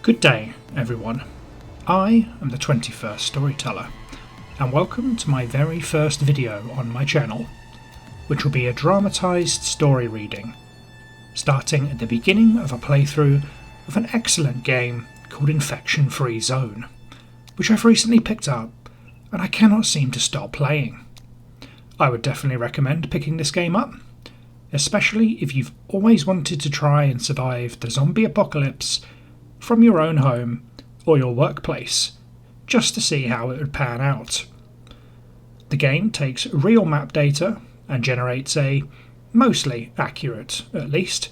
Good day, everyone. I am the 21st Storyteller, and welcome to my very first video on my channel, which will be a dramatised story reading, starting at the beginning of a playthrough of an excellent game called Infection Free Zone, which I've recently picked up and I cannot seem to stop playing. I would definitely recommend picking this game up, especially if you've always wanted to try and survive the zombie apocalypse from your own home or your workplace, just to see how it would pan out. The game takes real map data and generates a mostly accurate, at least,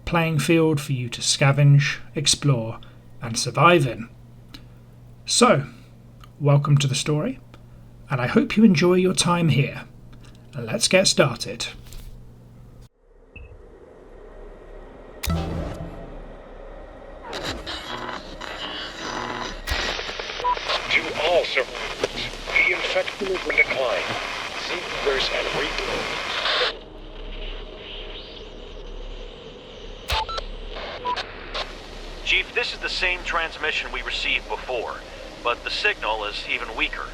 playing field for you to scavenge, explore, and survive in. So, welcome to the story, and I hope you enjoy your time here. Let's get started. All survivors, the infection is in decline. Seekers and rebuild. Chief, this is the same transmission we received before, but the signal is even weaker.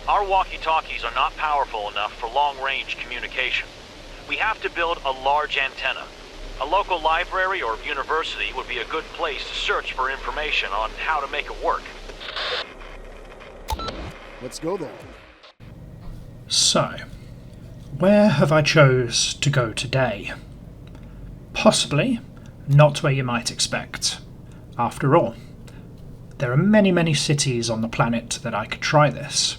Our walkie-talkies are not powerful enough for long-range communication. We have to build a large antenna. A local library or university would be a good place to search for information on how to make it work. Let's go then. So, where have I chose to go today? Possibly not where you might expect. After all, there are many cities on the planet that I could try this.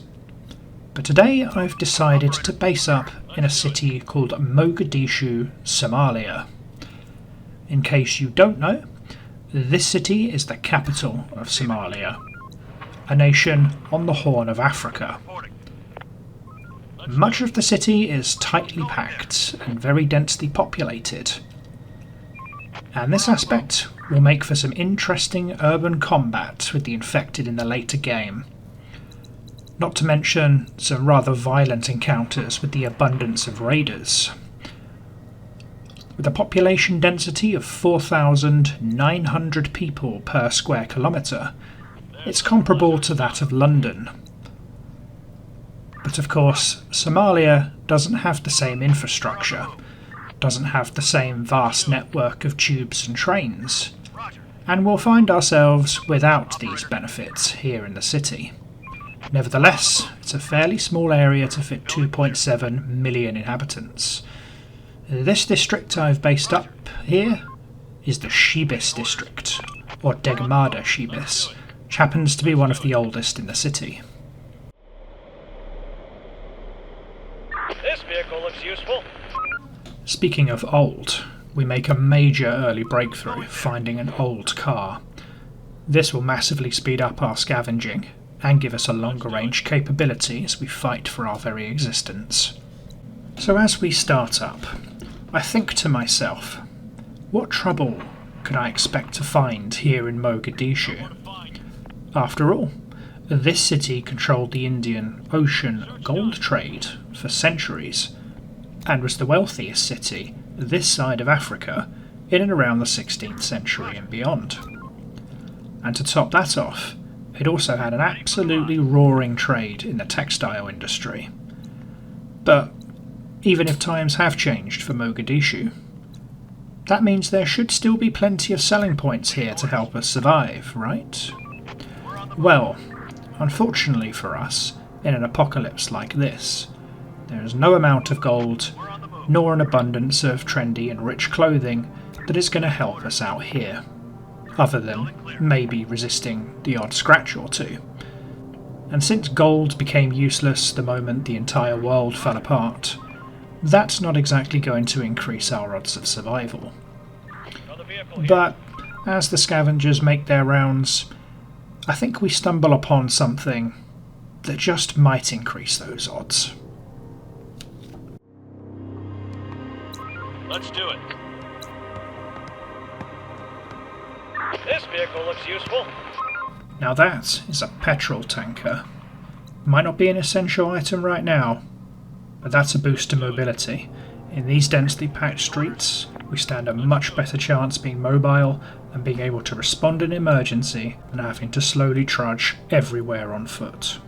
But today I've decided to base up in a city called Mogadishu, Somalia. In case you don't know, this city is the capital of Somalia, a nation on the Horn of Africa. Much of the city is tightly packed and very densely populated, and this aspect will make for some interesting urban combat with the infected in the later game. Not to mention some rather violent encounters with the abundance of raiders. With a population density of 4,900 people per square kilometre, it's comparable to that of London. But of course, Somalia doesn't have the same infrastructure, doesn't have the same vast network of tubes and trains, and we'll find ourselves without these benefits here in the city. Nevertheless, it's a fairly small area to fit 2.7 million inhabitants. This district I've based up here is the Shibis district, or Degmada Shibis, which happens to be one of the oldest in the city. This vehicle looks useful. Speaking of old, we make a major early breakthrough finding an old car. This will massively speed up our scavenging and give us a longer range capability as we fight for our very existence. So as we start up, I think to myself, what trouble could I expect to find here in Mogadishu? After all, this city controlled the Indian Ocean gold trade for centuries, and was the wealthiest city this side of Africa in and around the 16th century and beyond. And to top that off, it also had an absolutely roaring trade in the textile industry. But even if times have changed for Mogadishu, that means there should still be plenty of selling points here to help us survive, right? Well, unfortunately for us, in an apocalypse like this, there is no amount of gold, nor an abundance of trendy and rich clothing that is going to help us out here, other than maybe resisting the odd scratch or two. And since gold became useless the moment the entire world fell apart, that's not exactly going to increase our odds of survival. But as the scavengers make their rounds, I think we stumble upon something that just might increase those odds. Let's do it. This vehicle looks useful. Now that is a petrol tanker. Might not be an essential item right now, but that's a boost to mobility. In these densely packed streets, we stand a much better chance being mobile and being able to respond in emergency than having to slowly trudge everywhere on foot.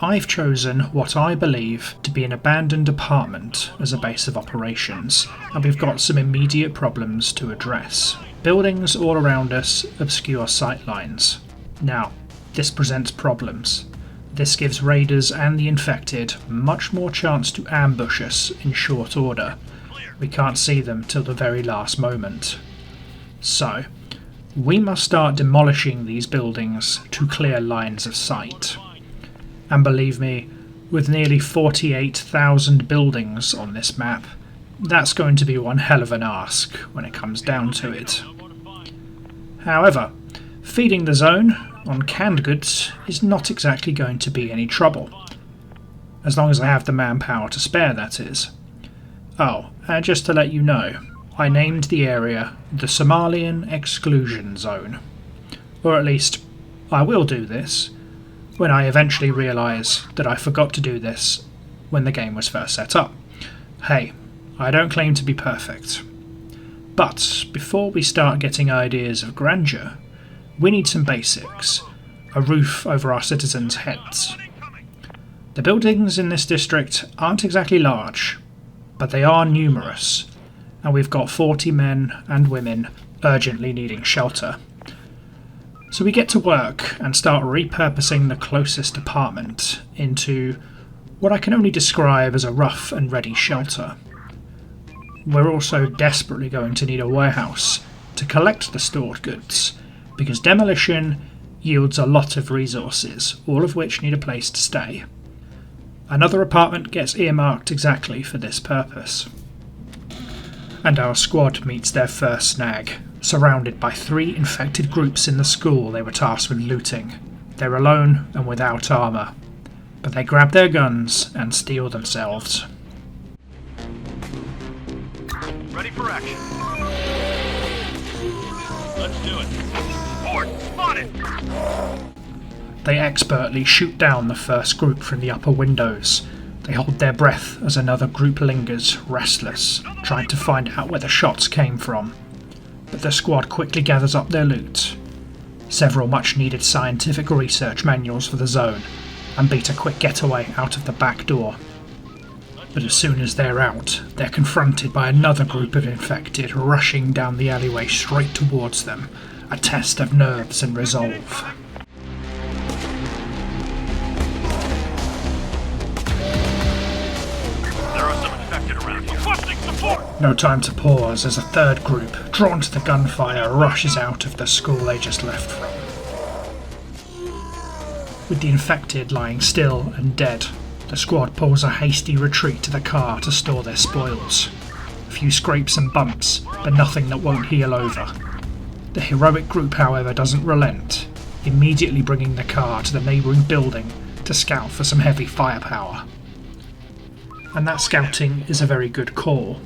I've chosen what I believe to be an abandoned apartment as a base of operations, and we've got some immediate problems to address. Buildings all around us obscure sightlines. Now, this presents problems. This gives raiders and the infected much more chance to ambush us in short order. We can't see them till the very last moment. So, we must start demolishing these buildings to clear lines of sight. And believe me, with nearly 48,000 buildings on this map, that's going to be one hell of an ask when it comes down to it. However, feeding the zone on canned goods is not exactly going to be any trouble. As long as I have the manpower to spare, that is. Oh, and just to let you know, I named the area the Somalian Exclusion Zone. Or at least, I will do this when I eventually realise that I forgot to do this when the game was first set up. Hey, I don't claim to be perfect. But before we start getting ideas of grandeur, we need some basics. A roof over our citizens' heads. The buildings in this district aren't exactly large, but they are numerous, and we've got 40 men and women urgently needing shelter. So we get to work and start repurposing the closest apartment into what I can only describe as a rough and ready shelter. We're also desperately going to need a warehouse to collect the stored goods, because demolition yields a lot of resources, all of which need a place to stay. Another apartment gets earmarked exactly for this purpose. And our squad meets their first snag, surrounded by 3 infected groups in the school they were tasked with looting. They're alone and without armour, but they grab their guns and steel themselves. Ready for action. Let's do it. Ford, spotted! They expertly shoot down the first group from the upper windows. They hold their breath as another group lingers, restless, trying to find out where the shots came from. But the squad quickly gathers up their loot, several much-needed scientific research manuals for the zone, and beat a quick getaway out of the back door. But as soon as they're out, they're confronted by another group of infected rushing down the alleyway straight towards them, a test of nerves and resolve. No time to pause as a third group, drawn to the gunfire, rushes out of the school they just left from. With the infected lying still and dead, the squad pulls a hasty retreat to the car to store their spoils. A few scrapes and bumps, but nothing that won't heal over. The heroic group, however, doesn't relent, immediately bringing the car to the neighbouring building to scout for some heavy firepower. And that scouting is a very good call.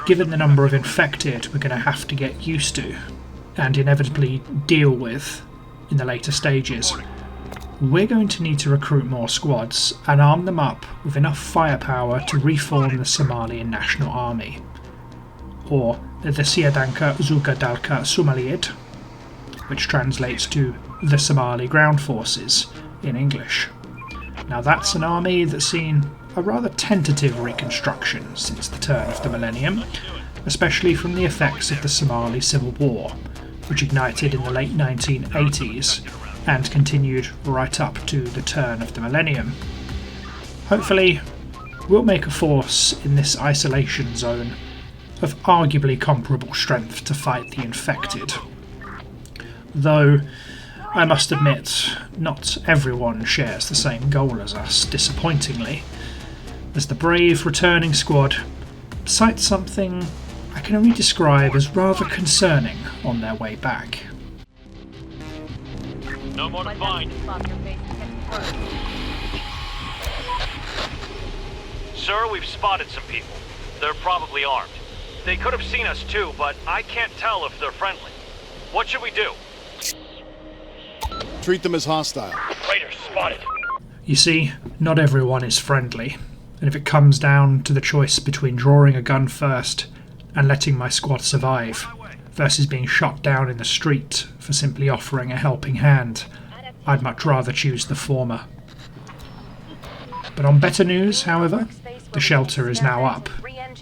Given the number of infected we're going to have to get used to, and inevitably deal with in the later stages, we're going to need to recruit more squads and arm them up with enough firepower to reform the Somalian National Army, or the Ciidanka Zuga Dalka Somaliad, which translates to the Somali Ground Forces in English. Now that's an army that's seen a rather tentative reconstruction since the turn of the millennium, especially from the effects of the Somali Civil War, which ignited in the late 1980s and continued right up to the turn of the millennium. Hopefully, we'll make a force in this isolation zone of arguably comparable strength to fight the infected. Though, I must admit, not everyone shares the same goal as us, disappointingly, as the brave returning squad sight something I can only describe as rather concerning on their way back. No more to find. Sir, we've spotted some people. They're probably armed. They could have seen us too, but I can't tell if they're friendly. What should we do? Treat them as hostile. Raiders spotted. You see, not everyone is friendly, and if it comes down to the choice between drawing a gun first and letting my squad survive, versus being shot down in the street for simply offering a helping hand. I'd much rather choose the former. But on better news, however, the shelter is now up,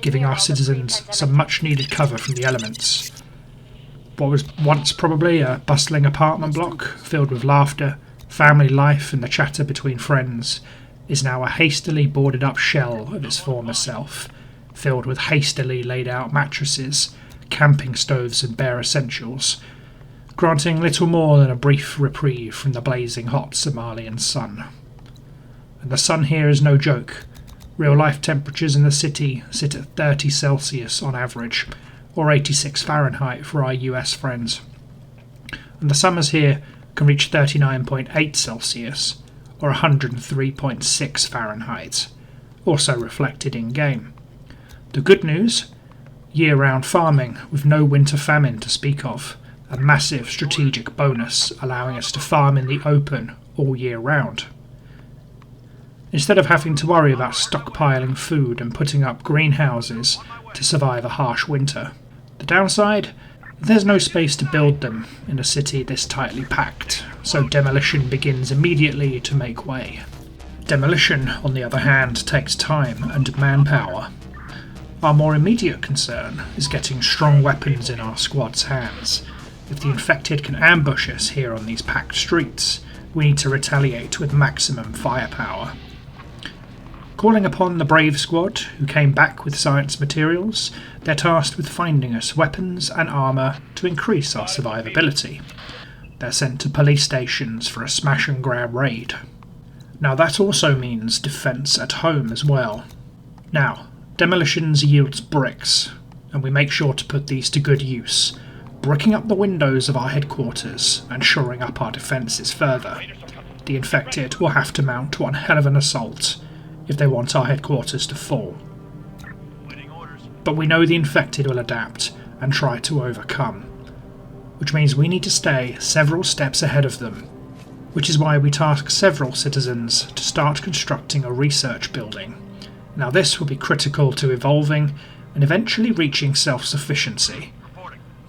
giving our citizens some much needed cover from the elements. What was once probably a bustling apartment block filled with laughter, family life and the chatter between friends is now a hastily boarded up shell of its former self, filled with hastily laid out mattresses, camping stoves and bare essentials, granting little more than a brief reprieve from the blazing hot Somalian sun. And the sun here is no joke. Real life temperatures in the city sit at 30 Celsius on average, or 86 Fahrenheit for our US friends. And the summers here can reach 39.8 Celsius, or 103.6 Fahrenheit, also reflected in game. The good news? Year-round farming with no winter famine to speak of, a massive strategic bonus allowing us to farm in the open all year round. Instead of having to worry about stockpiling food and putting up greenhouses to survive a harsh winter. The downside? There's no space to build them in a city this tightly packed, so demolition begins immediately to make way. Demolition, on the other hand, takes time and manpower. Our more immediate concern is getting strong weapons in our squad's hands. If the infected can ambush us here on these packed streets, we need to retaliate with maximum firepower. Calling upon the brave squad, who came back with science materials, they're tasked with finding us weapons and armour to increase our survivability. They're sent to police stations for a smash and grab raid. Now that also means defence at home as well. Now, demolitions yields bricks, and we make sure to put these to good use, bricking up the windows of our headquarters and shoring up our defences further. The infected will have to mount one hell of an assault if they want our headquarters to fall. But we know the infected will adapt and try to overcome, which means we need to stay several steps ahead of them, which is why we task several citizens to start constructing a research building. Now this will be critical to evolving and eventually reaching self-sufficiency,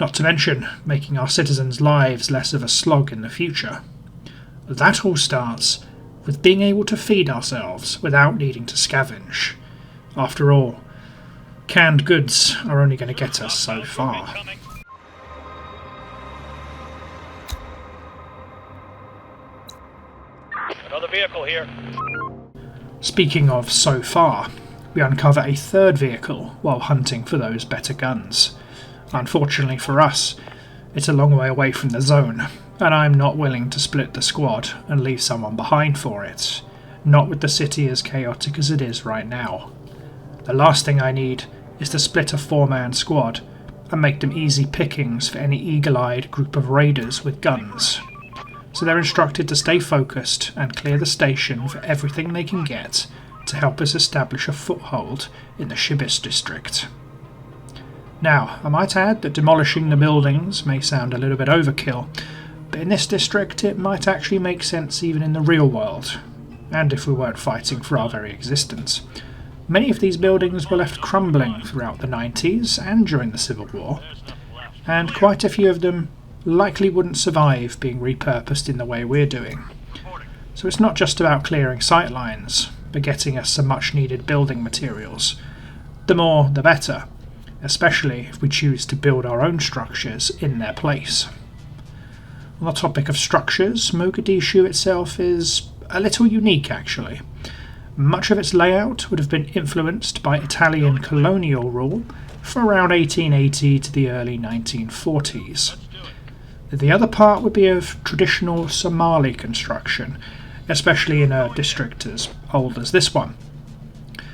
not to mention making our citizens' lives less of a slog in the future. That all starts with being able to feed ourselves without needing to scavenge. After all, canned goods are only going to get us so far. Another vehicle here. Speaking of so far, we uncover a third vehicle while hunting for those better guns. Unfortunately for us, it's a long way away from the zone, and I'm not willing to split the squad and leave someone behind for it, not with the city as chaotic as it is right now. The last thing I need is to split a 4-man squad and make them easy pickings for any eagle-eyed group of raiders with guns. So they're instructed to stay focused and clear the station for everything they can get to help us establish a foothold in the Shibis district. Now, I might add that demolishing the buildings may sound a little bit overkill, but in this district it might actually make sense even in the real world, and if we weren't fighting for our very existence. Many of these buildings were left crumbling throughout the 90s and during the Civil War, and quite a few of them likely wouldn't survive being repurposed in the way we're doing. So it's not just about clearing sightlines, but getting us some much needed building materials. The more the better, especially if we choose to build our own structures in their place. On the topic of structures, Mogadishu itself is a little unique actually. Much of its layout would have been influenced by Italian colonial rule from around 1880 to the early 1940s. The other part would be of traditional Somali construction, especially in a district as old as this one.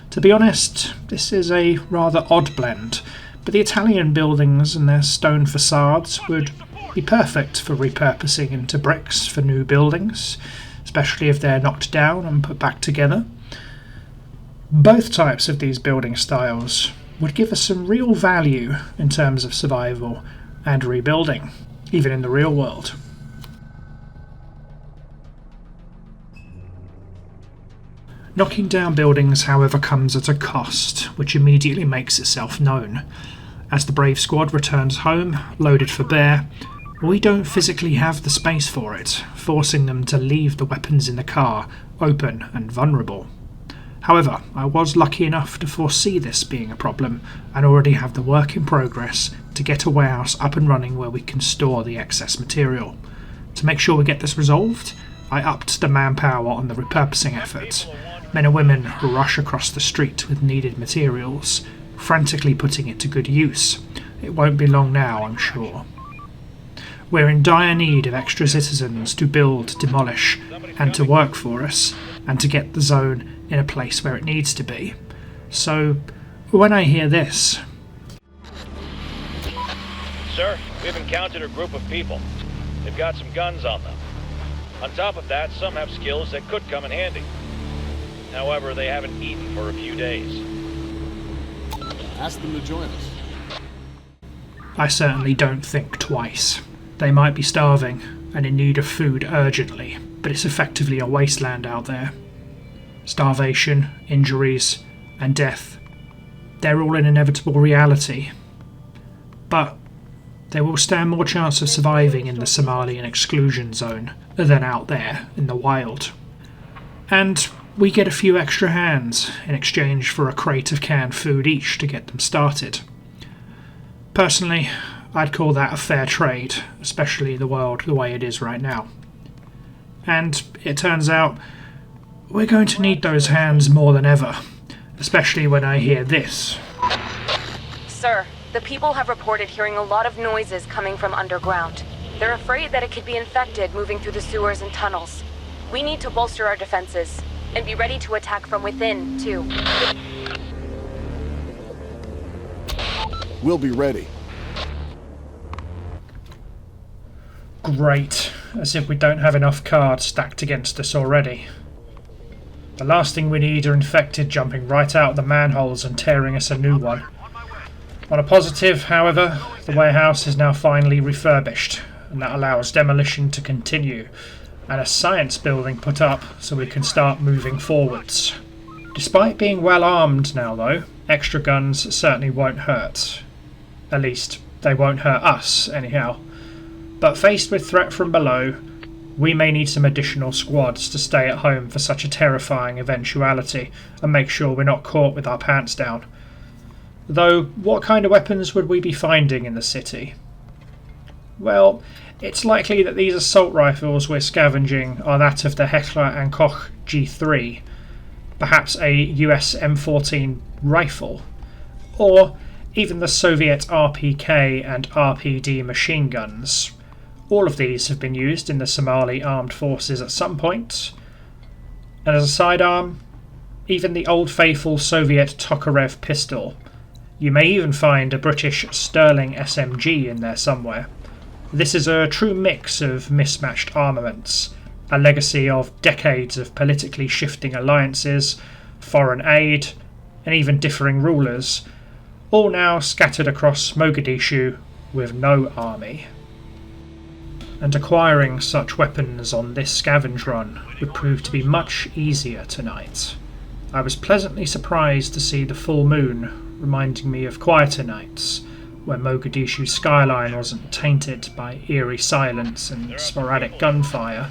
To be honest, this is a rather odd blend, but the Italian buildings and their stone facades would be perfect for repurposing into bricks for new buildings, especially if they're knocked down and put back together. Both types of these building styles would give us some real value in terms of survival and rebuilding, even in the real world. Knocking down buildings, however, comes at a cost, which immediately makes itself known. As the Brave Squad returns home, loaded for bear, we don't physically have the space for it, forcing them to leave the weapons in the car open and vulnerable. However, I was lucky enough to foresee this being a problem and already have the work in progress to get a warehouse up and running where we can store the excess material. To make sure we get this resolved, I upped the manpower on the repurposing effort. Men and women rush across the street with needed materials, frantically putting it to good use. It won't be long now, I'm sure. We're in dire need of extra citizens to build, demolish, and to work for us, and to get the zone in a place where it needs to be. So, when I hear this... Sir, we've encountered a group of people. They've got some guns on them. On top of that, some have skills that could come in handy. However, they haven't eaten for a few days. Ask them to join us. I certainly don't think twice. They might be starving and in need of food urgently, but it's effectively a wasteland out there. Starvation, injuries, and death. They're all an inevitable reality. But they will stand more chance of surviving in the Somalian exclusion zone than out there in the wild. And we get a few extra hands in exchange for a crate of canned food each to get them started. Personally, I'd call that a fair trade, especially the world the way it is right now. And it turns out we're going to need those hands more than ever, especially when I hear this. Sir, the people have reported hearing a lot of noises coming from underground. They're afraid that it could be infected moving through the sewers and tunnels. We need to bolster our defenses, and be ready to attack from within, too. We'll be ready. Great, as if we don't have enough cards stacked against us already. The last thing we need are infected jumping right out of the manholes and tearing us a new one. On a positive, however, the warehouse is now finally refurbished, and that allows demolition to continue, and a science building put up so we can start moving forwards. Despite being well armed now though, extra guns certainly won't hurt. At least, they won't hurt us anyhow. But faced with threat from below, we may need some additional squads to stay at home for such a terrifying eventuality and make sure we're not caught with our pants down. Though, what kind of weapons would we be finding in the city? Well, it's likely that these assault rifles we're scavenging are that of the Heckler & Koch G3, perhaps a US M14 rifle, or even the Soviet RPK and RPD machine guns. All of these have been used in the Somali armed forces at some point, and as a sidearm, even the old faithful Soviet Tokarev pistol. You may even find a British Sterling SMG in there somewhere. This is a true mix of mismatched armaments, a legacy of decades of politically shifting alliances, foreign aid, and even differing rulers, all now scattered across Mogadishu with no army. And acquiring such weapons on this scavenge run would prove to be much easier tonight. I was pleasantly surprised to see the full moon, reminding me of quieter nights, where Mogadishu's skyline wasn't tainted by eerie silence and sporadic gunfire.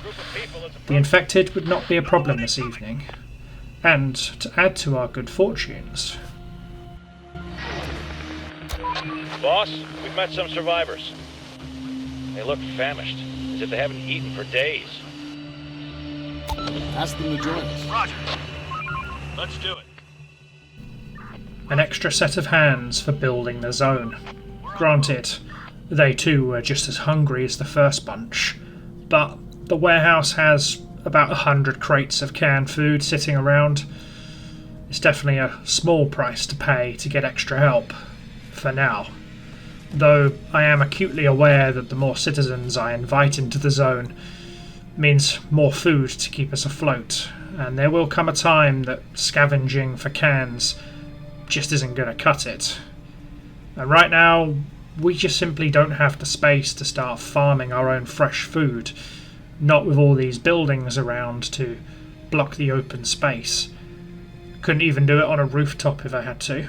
The infected would not be a problem this evening. And to add to our good fortunes... Boss, we've met some survivors. They look famished, as if they haven't eaten for days. Ask them to join us. Roger. Let's do it. An extra set of hands for building the zone. Granted, they too were just as hungry as the first bunch, but the warehouse has about 100 crates of canned food sitting around. It's definitely a small price to pay to get extra help, for now. Though I am acutely aware that the more citizens I invite into the zone means more food to keep us afloat, and there will come a time that scavenging for cans just isn't going to cut it. And right now, we just simply don't have the space to start farming our own fresh food, not with all these buildings around to block the open space. Couldn't even do it on a rooftop if I had to.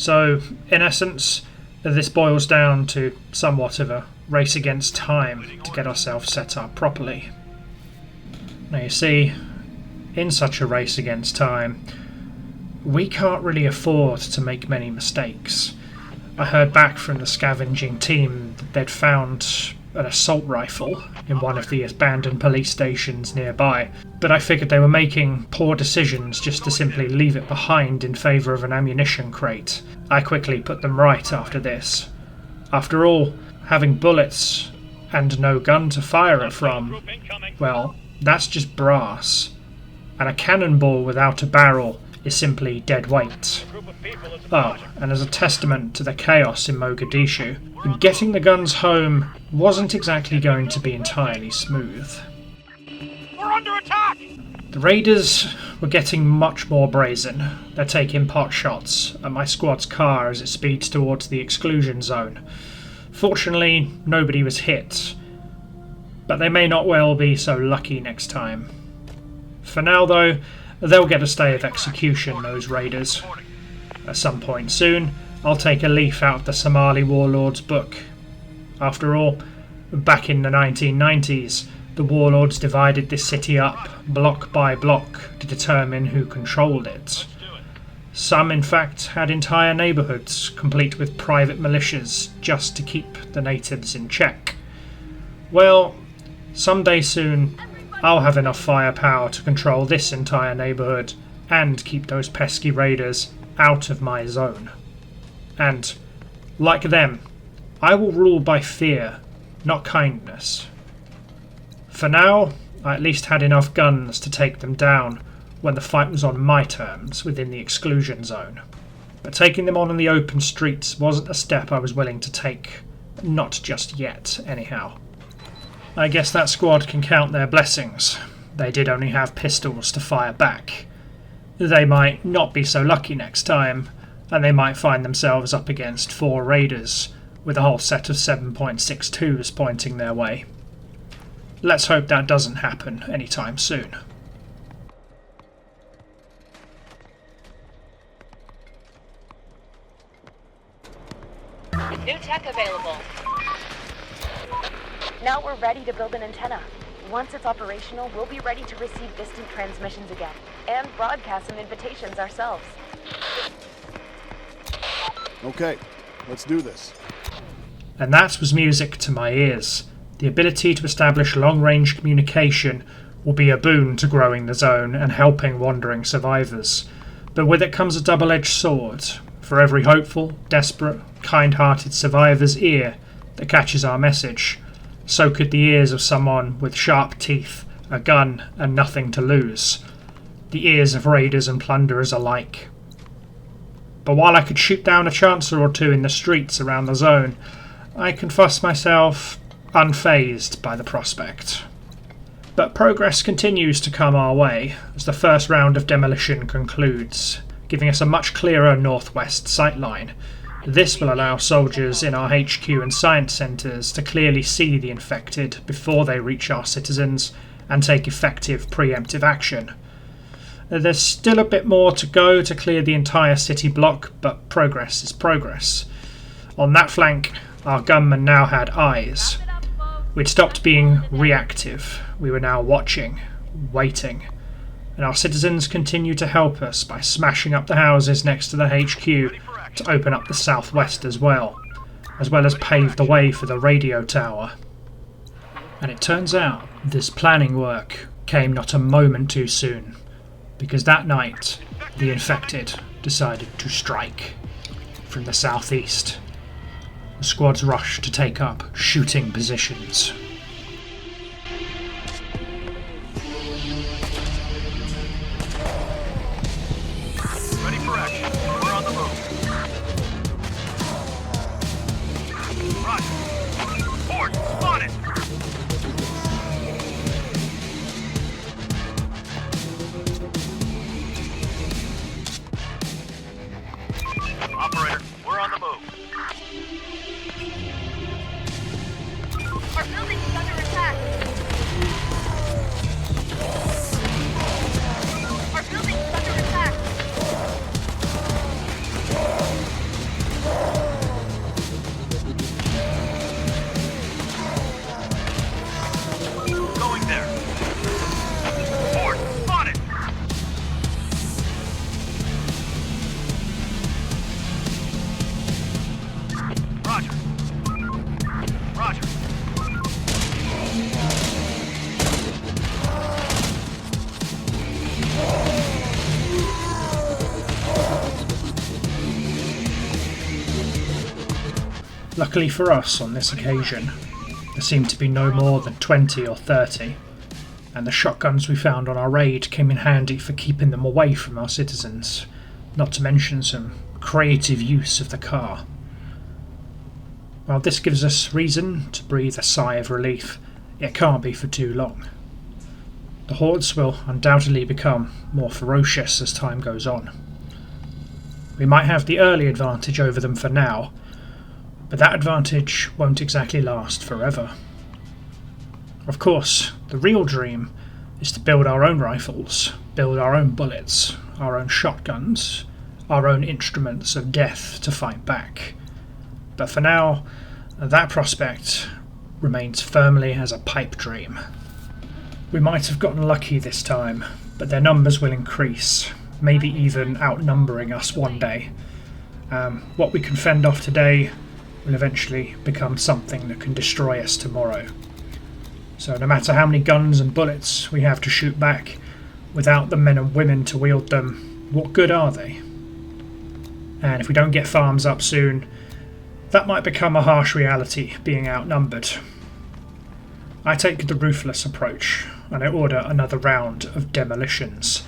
So, in essence, this boils down to somewhat of a race against time to get ourselves set up properly. Now you see, in such a race against time, we can't really afford to make many mistakes. I heard back from the scavenging team that they'd found an assault rifle in one of the abandoned police stations nearby, but I figured they were making poor decisions just to simply leave it behind in favour of an ammunition crate. I quickly put them right after this. After all, having bullets and no gun to fire it from, well, that's just brass. And a cannonball without a barrel is simply dead weight. Oh, and as a testament to the chaos in Mogadishu, getting the guns home wasn't exactly going to be entirely smooth. We're under attack! The raiders were getting much more brazen. They're taking pot shots at my squad's car as it speeds towards the exclusion zone. Fortunately, nobody was hit, but they may not well be so lucky next time. For now though, they'll get a stay of execution, those raiders. At some point soon, I'll take a leaf out of the Somali warlord's book. After all, back in the 1990s, the warlords divided this city up, block by block, to determine who controlled it. Some, in fact, had entire neighbourhoods, complete with private militias, just to keep the natives in check. Well, someday soon, I'll have enough firepower to control this entire neighbourhood and keep those pesky raiders out of my zone. And, like them, I will rule by fear, not kindness. For now, I at least had enough guns to take them down when the fight was on my terms within the exclusion zone. But taking them on in the open streets wasn't a step I was willing to take. Not just yet, anyhow. I guess that squad can count their blessings. They did only have pistols to fire back. They might not be so lucky next time, and they might find themselves up against 4 raiders with a whole set of 7.62s pointing their way. Let's hope that doesn't happen anytime soon. New tech available. Now we're ready to build an antenna. Once it's operational, we'll be ready to receive distant transmissions again, and broadcast some invitations ourselves. Okay, let's do this. And that was music to my ears. The ability to establish long-range communication will be a boon to growing the zone and helping wandering survivors. But with it comes a double-edged sword. For every hopeful, desperate, kind-hearted survivor's ear that catches our message, so could the ears of someone with sharp teeth, a gun, and nothing to lose. The ears of raiders and plunderers alike. But while I could shoot down a chancer or two in the streets around the zone, I confess myself unfazed by the prospect. But progress continues to come our way as the first round of demolition concludes, giving us a much clearer northwest sightline. This will allow soldiers in our HQ and science centres to clearly see the infected before they reach our citizens and take effective preemptive action. There's still a bit more to go to clear the entire city block, but progress is progress. On that flank, our gunmen now had eyes. We'd stopped being reactive. We were now watching, waiting. And our citizens continue to help us by smashing up the houses next to the HQ to open up the southwest as well as pave the way for the radio tower. And it turns out this planning work came not a moment too soon, because that night the infected decided to strike from the southeast. The squads rushed to take up shooting positions. Ready for action. We're on the move. Roger. Ford, spotted! Operator, we're on the move. Our building is under attack. Our building is under attack. Luckily for us, on this occasion, there seemed to be no more than 20 or 30, and the shotguns we found on our raid came in handy for keeping them away from our citizens, not to mention some creative use of the car. While this gives us reason to breathe a sigh of relief, it can't be for too long. The hordes will undoubtedly become more ferocious as time goes on. We might have the early advantage over them for now, but that advantage won't exactly last forever. Of course, the real dream is to build our own rifles, build our own bullets, our own shotguns, our own instruments of death to fight back. But for now, that prospect remains firmly as a pipe dream. We might have gotten lucky this time, but their numbers will increase, maybe even outnumbering us one day. What we can fend off today will eventually become something that can destroy us tomorrow. So no matter how many guns and bullets we have to shoot back, without the men and women to wield them, what good are they? And if we don't get farms up soon, that might become a harsh reality, being outnumbered. I take the ruthless approach, and I order another round of demolitions.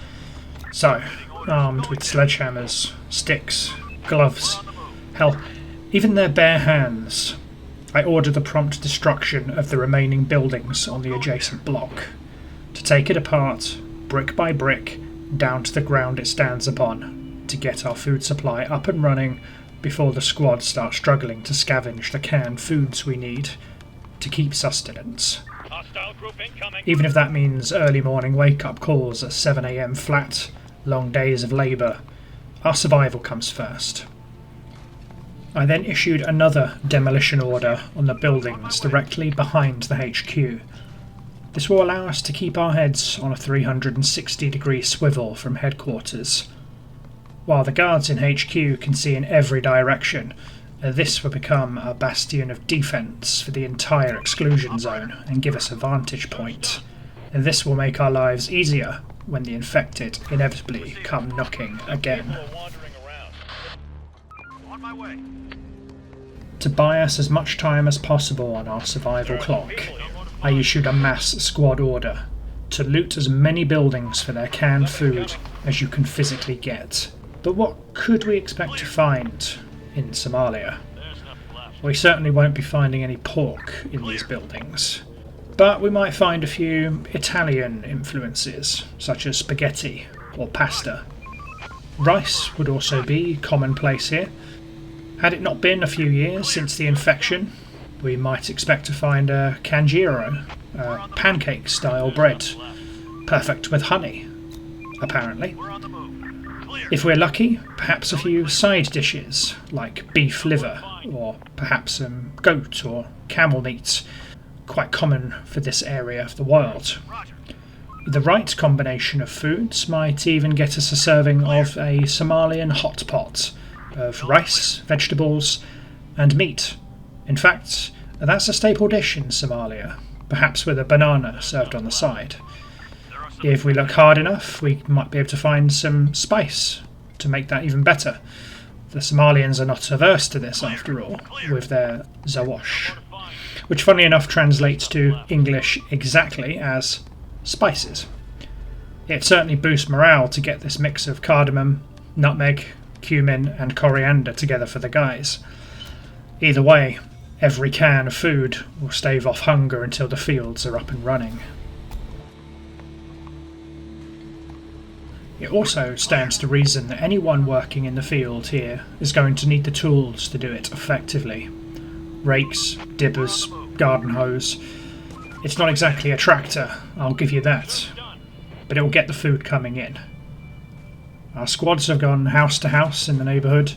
So, armed with sledgehammers, sticks, gloves, hell, even their bare hands, I order the prompt destruction of the remaining buildings on the adjacent block, to take it apart, brick by brick, down to the ground it stands upon, to get our food supply up and running before the squad start struggling to scavenge the canned foods we need to keep sustenance. Even if that means early morning wake-up calls at 7 AM flat, long days of labour, our survival comes first. I then issued another demolition order on the buildings directly behind the HQ. This will allow us to keep our heads on a 360-degree swivel from headquarters. While the guards in HQ can see in every direction, this will become a bastion of defence for the entire exclusion zone and give us a vantage point. And this will make our lives easier when the infected inevitably come knocking again. To buy us as much time as possible on our survival clock, I issued a mass squad order to loot as many buildings for their canned food as you can physically get. But what could we expect to find in Somalia? We certainly won't be finding any pork in these buildings, but we might find a few Italian influences, such as spaghetti or pasta. Rice would also be commonplace here. Had it not been a few years since the infection, we might expect to find a canjiro, a pancake-style bread, perfect with honey, apparently. If we're lucky, perhaps a few side dishes, like beef liver, or perhaps some goat or camel meat, quite common for this area of the world. The right combination of foods might even get us a serving of a Somalian hot pot, of rice, vegetables, and meat. In fact, that's a staple dish in Somalia, perhaps with a banana served on the side. If we look hard enough, we might be able to find some spice to make that even better. The Somalians are not averse to this, after all, with their zawash, which funnily enough translates to English exactly as spices. It certainly boosts morale to get this mix of cardamom, nutmeg, cumin and coriander together for the guys. Either way, every can of food will stave off hunger until the fields are up and running. It also stands to reason that anyone working in the field here is going to need the tools to do it effectively. Rakes, dibbers, garden hose. It's not exactly a tractor, I'll give you that, but it will get the food coming in. Our squads have gone house to house in the neighbourhood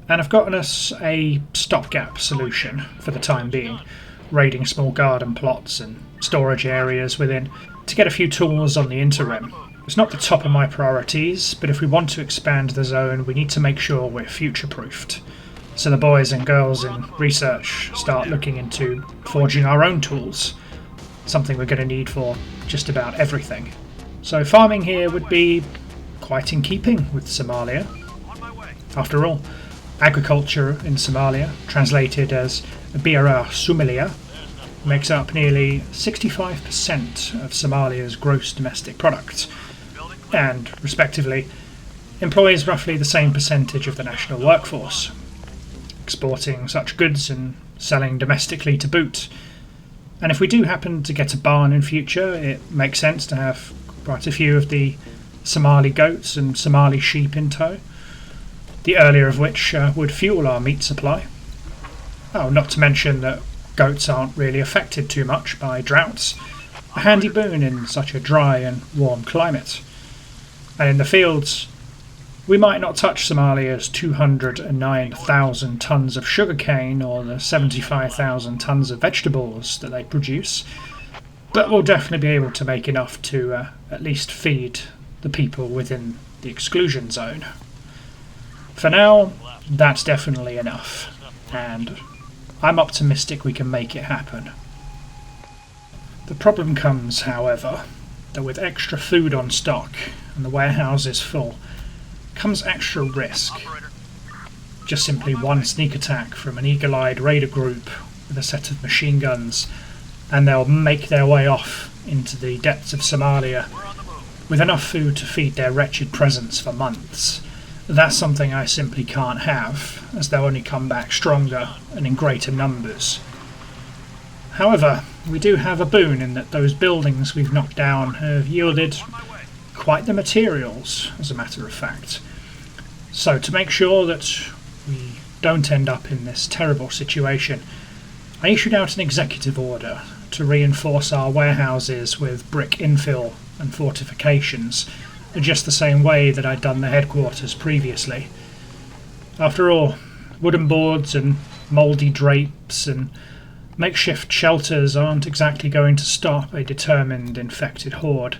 and have gotten us a stopgap solution for the time being, raiding small garden plots and storage areas within to get a few tools on the interim. It's not the top of my priorities, but if we want to expand the zone, we need to make sure we're future-proofed. So the boys and girls in research start looking into forging our own tools, something we're going to need for just about everything. So farming here would be quite in keeping with Somalia. After all, Agriculture in Somalia, translated as Bira Somalia, makes up nearly 65% of Somalia's gross domestic product, and, respectively, employs roughly the same percentage of the national workforce, exporting such goods and selling domestically to boot. And if we do happen to get a barn in future, it makes sense to have quite a few of the Somali goats and Somali sheep in tow, the earlier of which would fuel our meat supply. Oh, not to mention that goats aren't really affected too much by droughts, a handy boon in such a dry and warm climate. And in the fields, we might not touch Somalia's 209,000 tonnes of sugarcane or the 75,000 tonnes of vegetables that they produce, but we'll definitely be able to make enough to at least feed the people within the exclusion zone. For now, that's definitely enough, and I'm optimistic we can make it happen. The problem comes, however, that with extra food on stock and the warehouses full, comes extra risk. Just simply one sneak attack from an eagle-eyed raider group with a set of machine guns, and they'll make their way off into the depths of Somalia with enough food to feed their wretched presence for months. That's something I simply can't have, as they'll only come back stronger and in greater numbers. However, we do have a boon in that those buildings we've knocked down have yielded quite the materials, as a matter of fact. So to make sure that we don't end up in this terrible situation, I issued out an executive order to reinforce our warehouses with brick infill and fortifications, just the same way that I'd done the headquarters previously. After all, wooden boards and mouldy drapes and makeshift shelters aren't exactly going to stop a determined infected horde,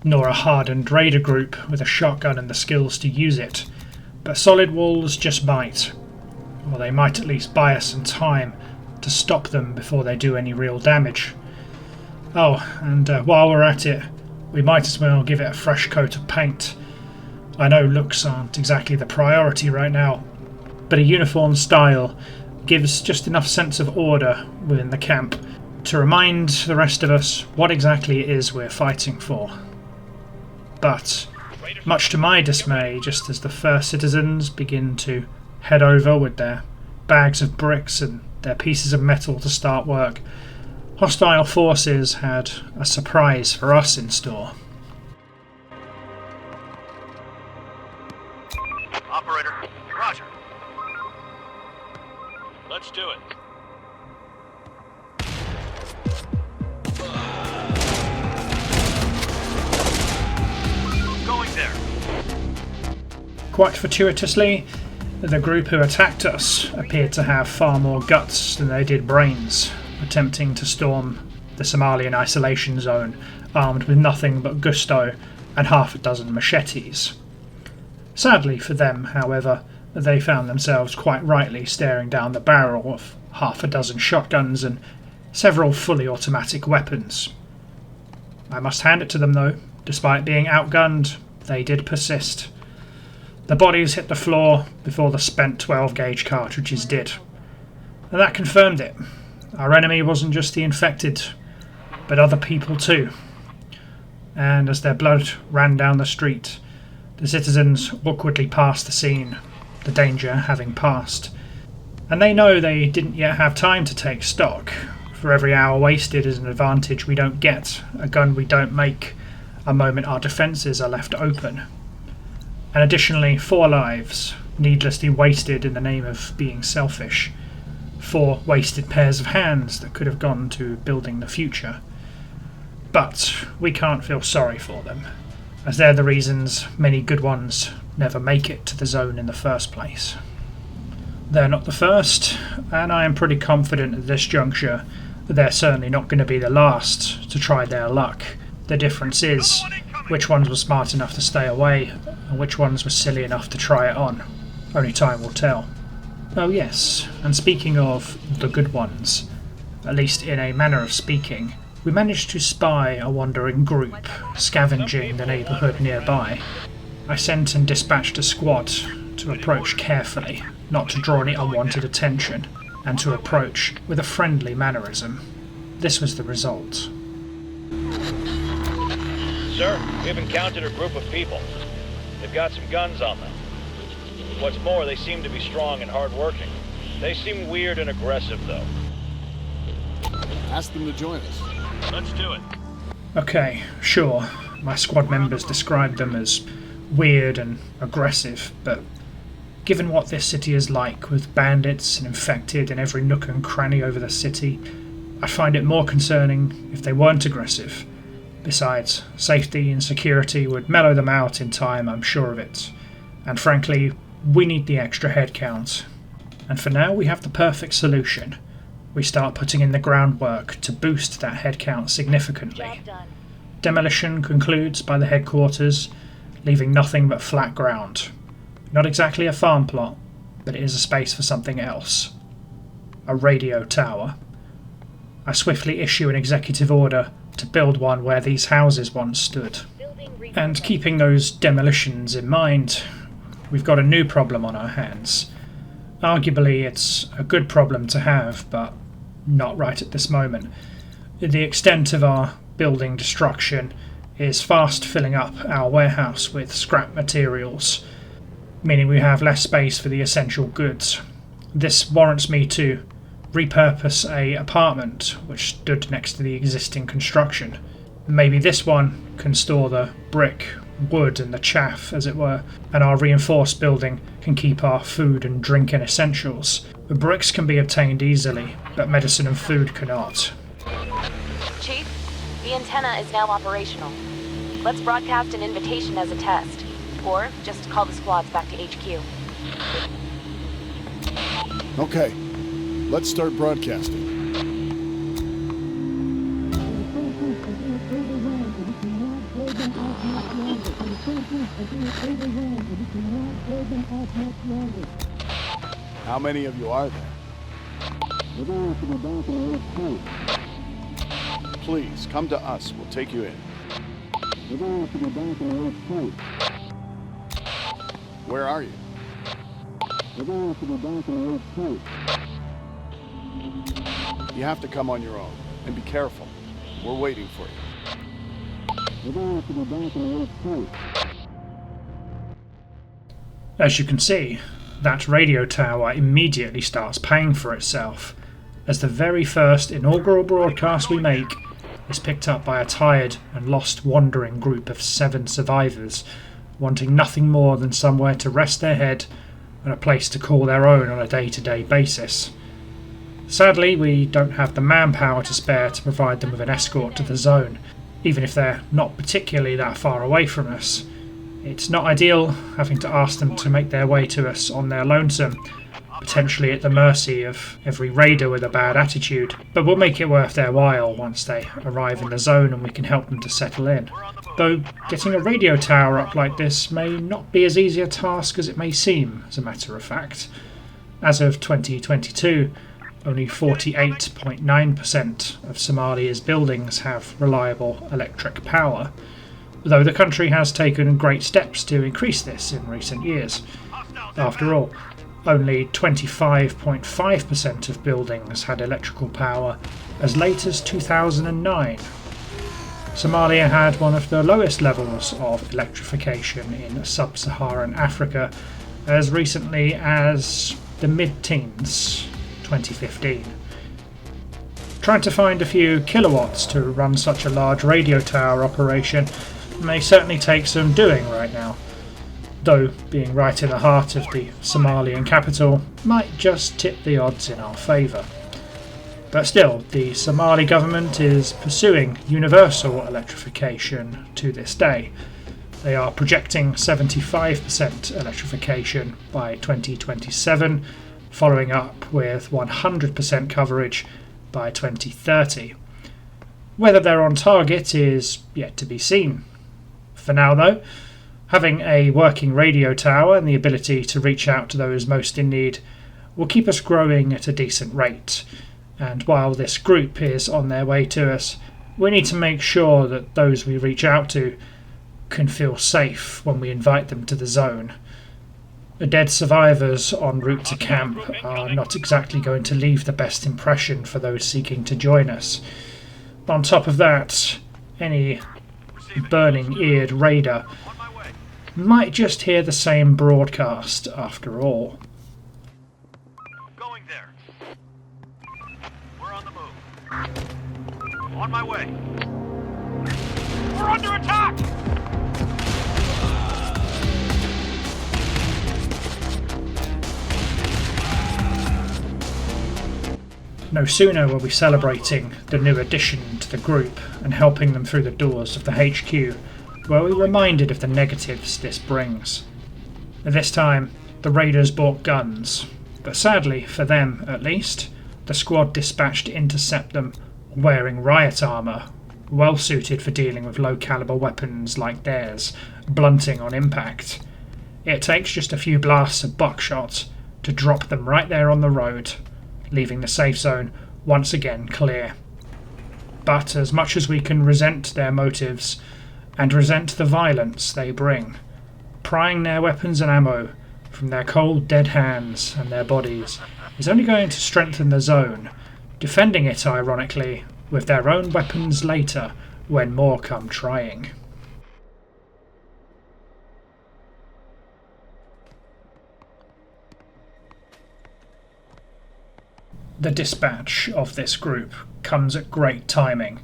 nor a hardened raider group with a shotgun and the skills to use it, but solid walls just might, or they might at least buy us some time to stop them before they do any real damage. Oh, and while we're at it, we might as well give it a fresh coat of paint. I know looks aren't exactly the priority right now, but a uniform style gives just enough sense of order within the camp to remind the rest of us what exactly it is we're fighting for. But, much to my dismay, just as the first citizens begin to head over with their bags of bricks and their pieces of metal to start work, hostile forces had a surprise for us in store. Operator, roger. Let's do it. Going there. Quite fortuitously, the group who attacked us appeared to have far more guts than they did brains, attempting to storm the Somalian isolation zone armed with nothing but gusto and half a dozen machetes. Sadly for them, however, they found themselves quite rightly staring down the barrel of half a dozen shotguns and several fully automatic weapons. I must hand it to them though, despite being outgunned, they did persist. The bodies hit the floor before the spent 12-gauge cartridges did, and that confirmed it. Our enemy wasn't just the infected, but other people too. And as their blood ran down the street, the citizens awkwardly passed the scene, the danger having passed. And they know they didn't yet have time to take stock. For every hour wasted is an advantage we don't get, a gun we don't make, a moment our defences are left open. And additionally, 4 lives, needlessly wasted in the name of being selfish. 4 wasted pairs of hands that could have gone to building the future. But we can't feel sorry for them, as they're the reasons many good ones never make it to the zone in the first place. They're not the first, and I am pretty confident at this juncture that they're certainly not going to be the last to try their luck. The difference is which ones were smart enough to stay away, and which ones were silly enough to try it on. Only time will tell. Oh yes, and speaking of the good ones, at least in a manner of speaking, we managed to spy a wandering group scavenging the neighbourhood nearby. I sent and dispatched a squad to approach carefully, not to draw any unwanted attention, and to approach with a friendly mannerism. This was the result. Sir, we've encountered a group of people. They've got some guns on them. What's more, they seem to be strong and hard-working. They seem weird and aggressive, though. Ask them to join us. Let's do it. Okay, sure, my squad members described them as weird and aggressive, but given what this city is like, with bandits and infected in every nook and cranny over the city, I'd find it more concerning if they weren't aggressive. Besides, safety and security would mellow them out in time, I'm sure of it. And frankly, we need the extra headcount. And for now, we have the perfect solution. We start putting in the groundwork to boost that headcount significantly. Demolition concludes by the headquarters, leaving nothing but flat ground. Not exactly a farm plot, but it is a space for something else. A radio tower. I swiftly issue an executive order to build one where these houses once stood. And keeping those demolitions in mind, we've got a new problem on our hands. Arguably, it's a good problem to have, but not right at this moment. The extent of our building destruction is fast filling up our warehouse with scrap materials, meaning we have less space for the essential goods. This warrants me to repurpose a apartment which stood next to the existing construction. Maybe this one can store the brick, wood and the chaff, as it were, and our reinforced building can keep our food and drink and essentials. The bricks can be obtained easily, but medicine and food cannot. Chief, the antenna is now operational. Let's broadcast an invitation as a test, or just call the squads back to HQ. Okay, let's start broadcasting. How many of you are there? Please, come to us. We'll take you in. Where are you? You have to come on your own. And be careful. We're waiting for you. As you can see, that radio tower immediately starts paying for itself, as the very first inaugural broadcast we make is picked up by a tired and lost wandering group of 7 survivors, wanting nothing more than somewhere to rest their head and a place to call their own on a day-to-day basis. Sadly, we don't have the manpower to spare to provide them with an escort to the zone, even if they're not particularly that far away from us. It's not ideal having to ask them to make their way to us on their lonesome, potentially at the mercy of every raider with a bad attitude, but we'll make it worth their while once they arrive in the zone and we can help them to settle in. Though getting a radio tower up like this may not be as easy a task as it may seem, as a matter of fact. As of 2022, only 48.9% of Somalia's buildings have reliable electric power, though the country has taken great steps to increase this in recent years. After all, only 25.5% of buildings had electrical power as late as 2009. Somalia had one of the lowest levels of electrification in sub-Saharan Africa as recently as the mid-teens, 2015. Trying to find a few kilowatts to run such a large radio tower operation may certainly take some doing right now, though being right in the heart of the Somalian capital might just tip the odds in our favour. But still, the Somali government is pursuing universal electrification to this day. They are projecting 75% electrification by 2027, following up with 100% coverage by 2030. Whether they're on target is yet to be seen. For now though, having a working radio tower and the ability to reach out to those most in need will keep us growing at a decent rate, and while this group is on their way to us, we need to make sure that those we reach out to can feel safe when we invite them to the zone. The dead survivors en route to camp are not exactly going to leave the best impression for those seeking to join us. On top of that, any burning-eared raider might just hear the same broadcast after all. Going there. We're on the move. On my way. We're under attack! No sooner were we celebrating the new addition to the group and helping them through the doors of the HQ, were we reminded of the negatives this brings. This time, the raiders brought guns, but sadly, for them at least, the squad dispatched to intercept them wearing riot armour, well suited for dealing with low-caliber weapons like theirs, blunting on impact. It takes just a few blasts of buckshot to drop them right there on the road, leaving the safe zone once again clear. But as much as we can resent their motives, and resent the violence they bring, prying their weapons and ammo from their cold dead hands and their bodies is only going to strengthen the zone, defending it ironically with their own weapons later when more come trying. The dispatch of this group comes at great timing,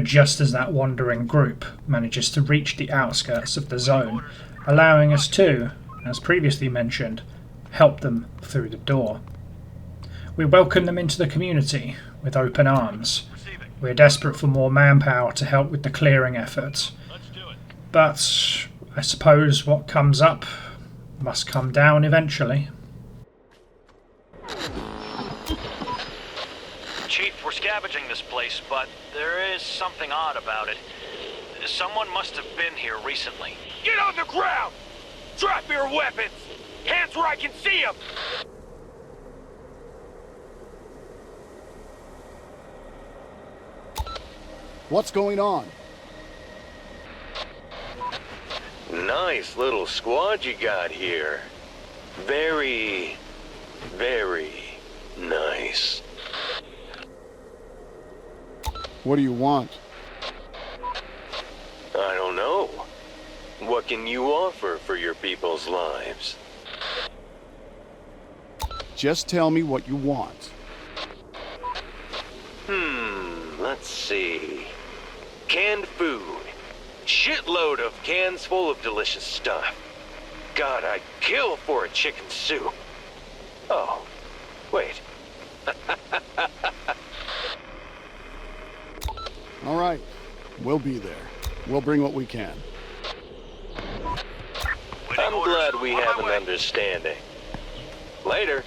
just as that wandering group manages to reach the outskirts of the zone, allowing us to, as previously mentioned, help them through the door. We welcome them into the community with open arms. We're desperate for more manpower to help with the clearing effort. But I suppose what comes up must come down eventually. Chief, we're scavenging this place, but there is something odd about it. Someone must have been here recently. Get on the ground! Drop your weapons! Hands where I can see them! What's going on? Nice little squad you got here. Very, very nice. What do you want? I don't know. What can you offer for your people's lives? Just tell me what you want. Let's see. Canned food. Shitload of cans full of delicious stuff. God, I'd kill for a chicken soup. Oh, wait. All right, we'll be there. We'll bring what we can. I'm glad we have an understanding. Later.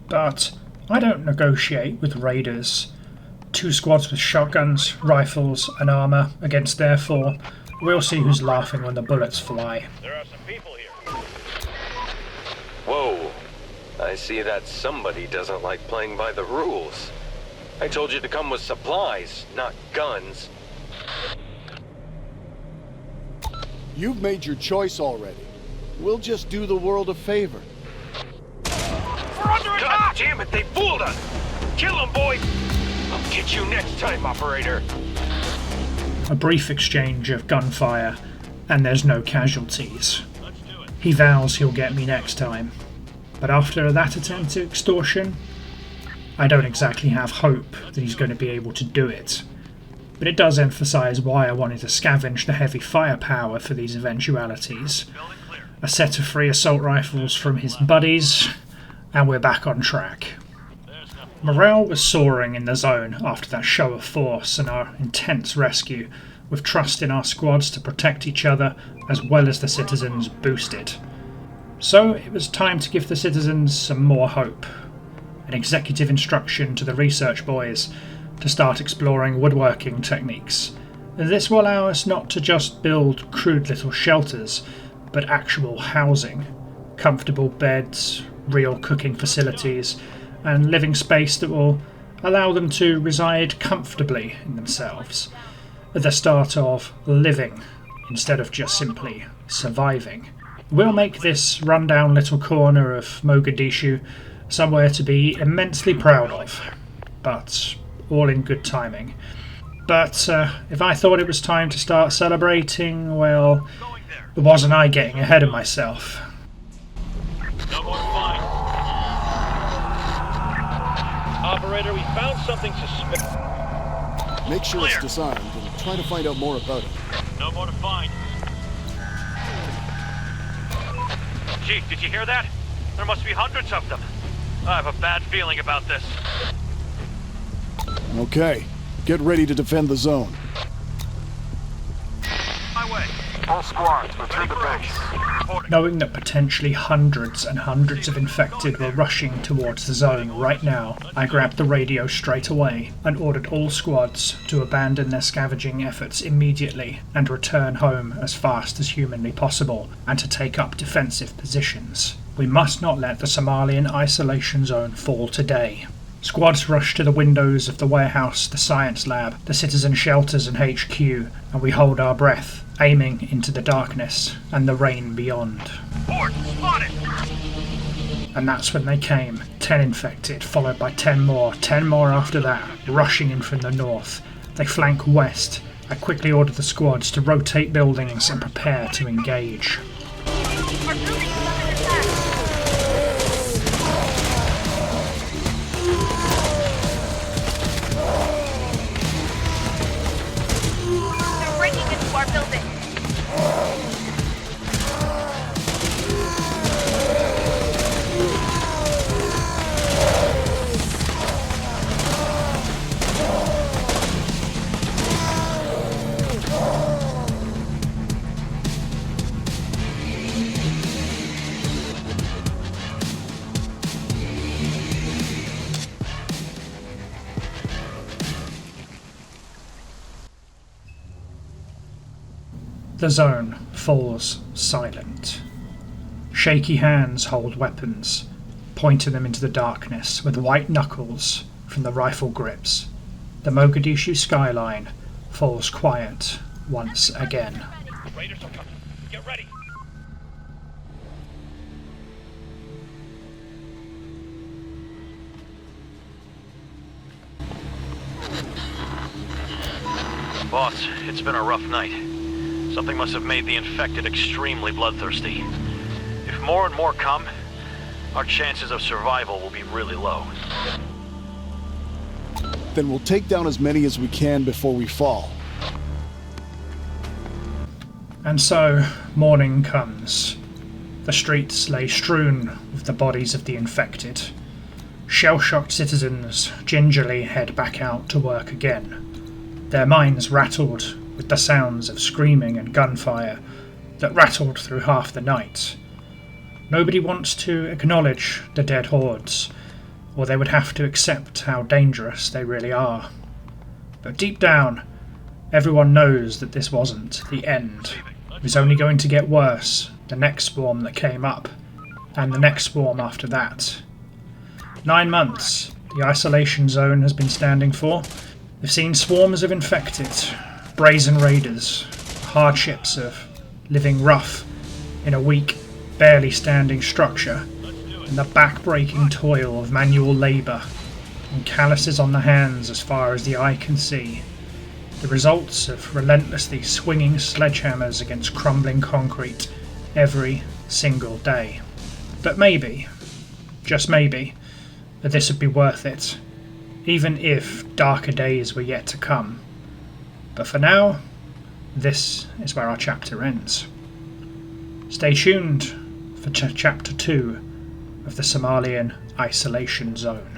But I don't negotiate with raiders. 2 squads with shotguns, rifles, and armour against their 4. We'll see who's laughing when the bullets fly. There are some people here. Whoa. I see that somebody doesn't like playing by the rules. I told you to come with supplies, not guns. You've made your choice already. We'll just do the world a favor. We're under attack! God damn it, they fooled us! Kill them, boys! I'll get you next time, operator. A brief exchange of gunfire, and there's no casualties. He vows he'll get me next time. But after that attempt at extortion, I don't exactly have hope that he's going to be able to do it. But it does emphasise why I wanted to scavenge the heavy firepower for these eventualities. A set of 3 assault rifles from his buddies, and we're back on track. Morale was soaring in the zone after that show of force and our intense rescue, with trust in our squads to protect each other as well as the citizens boosted. So it was time to give the citizens some more hope. An executive instruction to the research boys to start exploring woodworking techniques. This will allow us not to just build crude little shelters, but actual housing, comfortable beds, real cooking facilities, and living space that will allow them to reside comfortably in themselves, at the start of living instead of just simply surviving. We'll make this rundown little corner of Mogadishu somewhere to be immensely proud of, but all in good timing. But if I thought it was time to start celebrating, well, wasn't I getting ahead of myself? No more to find. Operator, we found something suspicious. Make sure Clear. it's disarmed and try to find out more about it. No more to find. Chief, did you hear that? There must be hundreds of them. I have a bad feeling about this. Okay, get ready to defend the zone. My way. All squads, return to base. Knowing that potentially hundreds and hundreds of infected were rushing towards the zone right now, I grabbed the radio straight away and ordered all squads to abandon their scavenging efforts immediately and return home as fast as humanly possible and to take up defensive positions. We must not let the Somalian isolation zone fall today. Squads rushed to the windows of the warehouse, the science lab, the citizen shelters and HQ, and we hold our breath, aiming into the darkness and the rain beyond. Horde, spotted! And that's when they came. 10 infected, followed by 10 more after that, rushing in from the north. They flank west. I quickly ordered the squads to rotate buildings and prepare to engage. They're breaking into our building. The zone falls silent. Shaky hands hold weapons, pointing them into the darkness with white knuckles from the rifle grips. The Mogadishu skyline falls quiet once again. Raiders are coming. Get ready. Boss, it's been a rough night. Something must have made the infected extremely bloodthirsty. If more and more come, our chances of survival will be really low. Then we'll take down as many as we can before we fall. And so, morning comes. The streets lay strewn with the bodies of the infected. Shell-shocked citizens gingerly head back out to work again. Their minds rattled with the sounds of screaming and gunfire that rattled through half the night. Nobody wants to acknowledge the dead hordes, or they would have to accept how dangerous they really are. But deep down, everyone knows that this wasn't the end. It was only going to get worse the next swarm that came up, and the next swarm after that. 9 months the isolation zone has been standing for. We've seen swarms of infected, brazen raiders, hardships of living rough in a weak, barely standing structure, and the back-breaking toil of manual labour, and calluses on the hands as far as the eye can see. The results of relentlessly swinging sledgehammers against crumbling concrete every single day. But maybe, just maybe, that this would be worth it, even if darker days were yet to come. But for now, this is where our chapter ends. Stay tuned for chapter 2 of the Somalian Isolation Zone.